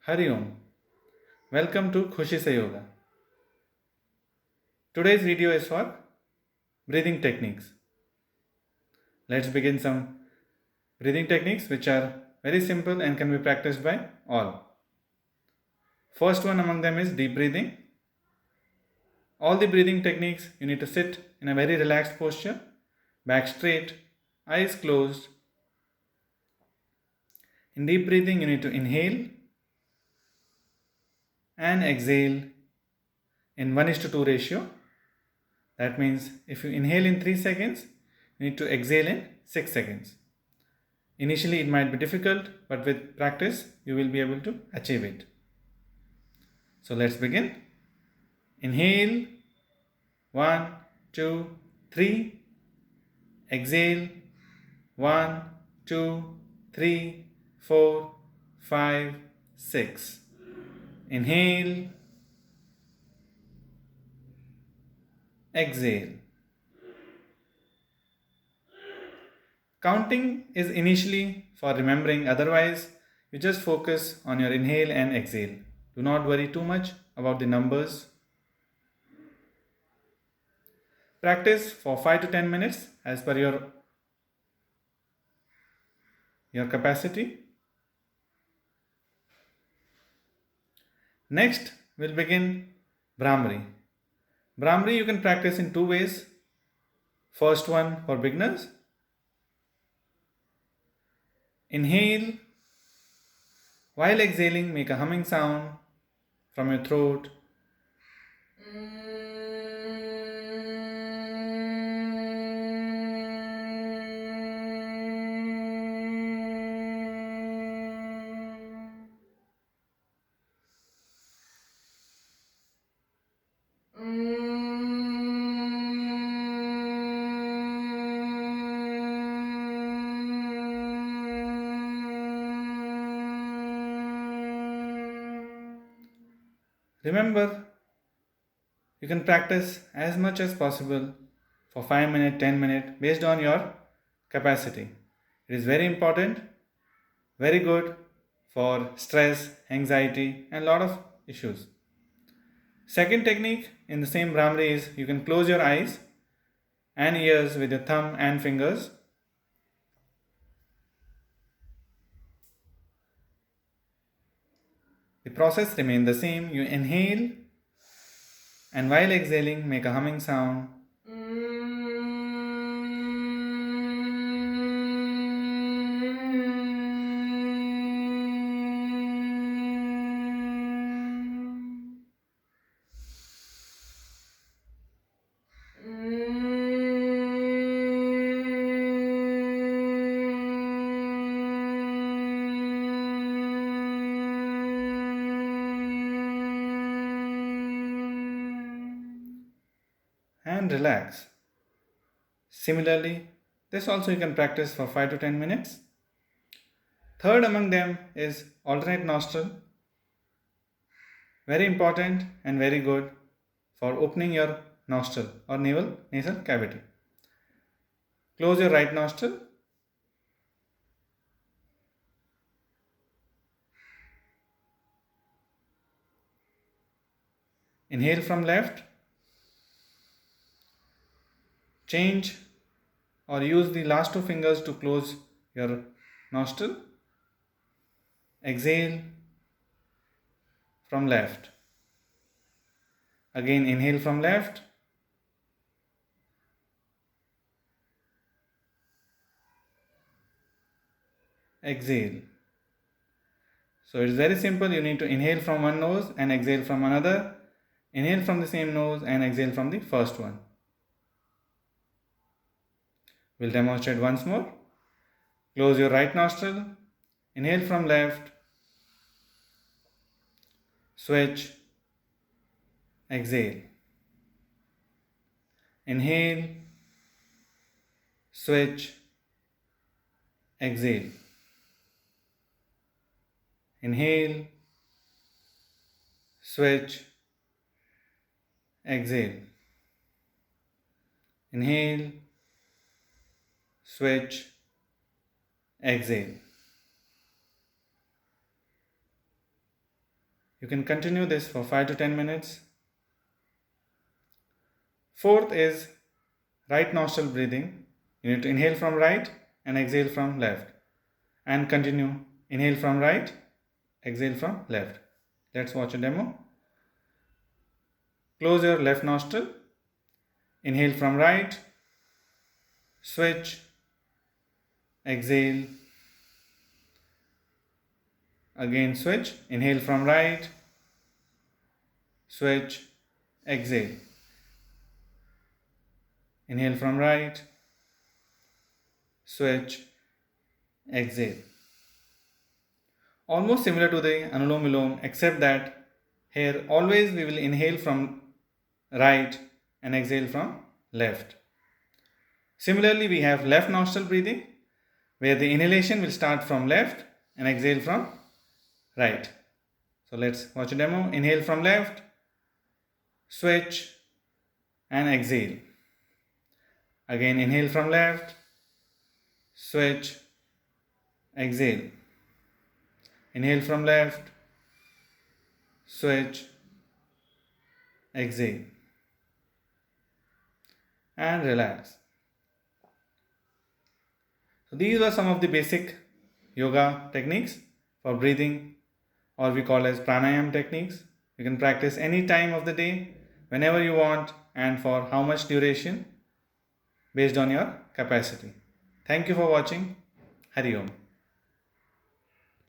Hari Om. Welcome to Khushi Se Yoga. Today's video is for breathing techniques. Let's begin some breathing techniques which are very simple and can be practiced by all. First one among them is deep breathing. All the breathing techniques you need to sit in a very relaxed posture, back straight, eyes closed. In deep breathing you need to inhale and exhale in 1:2 ratio. That means if you inhale in 3 seconds, you need to exhale in 6 seconds. Initially, it might be difficult, but with practice, you will be able to achieve it. So, let's begin. Inhale 1, 2, 3. Exhale 1, 2, 3, 4, 5, 6. Inhale, exhale. Counting is initially for remembering, otherwise, you just focus on your inhale and exhale. Do not worry too much about the numbers. Practice for 5 to 10 minutes as per your capacity. Next, we'll begin Brahmari. Brahmari you can practice in two ways. First one for beginners. Inhale. While exhaling, make a humming sound from your throat. Remember, you can practice as much as possible for 5 minutes, 10 minutes based on your capacity. It is very important, very good for stress, anxiety, and a lot of issues. Second technique in the same Brahmari is you can close your eyes and ears with your thumb and fingers. The process remains the same. You inhale and while exhaling make a humming sound. And relax. Similarly, this also you can practice for 5 to 10 minutes. Third among them is alternate nostril. Very important and very good for opening your nostril or nasal cavity. Close your right nostril. Inhale from left. Change or use the last two fingers to close your nostril. Exhale from left. Again inhale from left. Exhale. So it's very simple. You need to inhale from one nose and exhale from another. Inhale from the same nose and exhale from the first one. We'll demonstrate once more. Close your right nostril. Inhale from left. Switch. Exhale. Inhale. Switch. Exhale. Inhale. Switch. Exhale. Inhale. Switch. Exhale. You can continue this for 5 to 10 minutes. Fourth is right nostril breathing. You need to inhale from right and exhale from left. And continue. Inhale from right, exhale from left. Let's watch a demo. Close your left nostril. Inhale from right. Switch. Exhale. Again switch. Inhale from right. Switch. Exhale. Inhale from right. Switch. Exhale. Almost similar to the Anulom Vilom, except that here always we will inhale from right and exhale from left. Similarly, we have left nostril breathing, where the inhalation will start from left and exhale from right. So let's watch a demo. Inhale from left, switch and exhale. Again inhale from left, switch, exhale. Inhale from left, switch, exhale. And relax. So these were some of the basic yoga techniques for breathing, or we call as pranayam techniques. You can practice any time of the day, whenever you want, and for how much duration based on your capacity. Thank you for watching. Hari Om.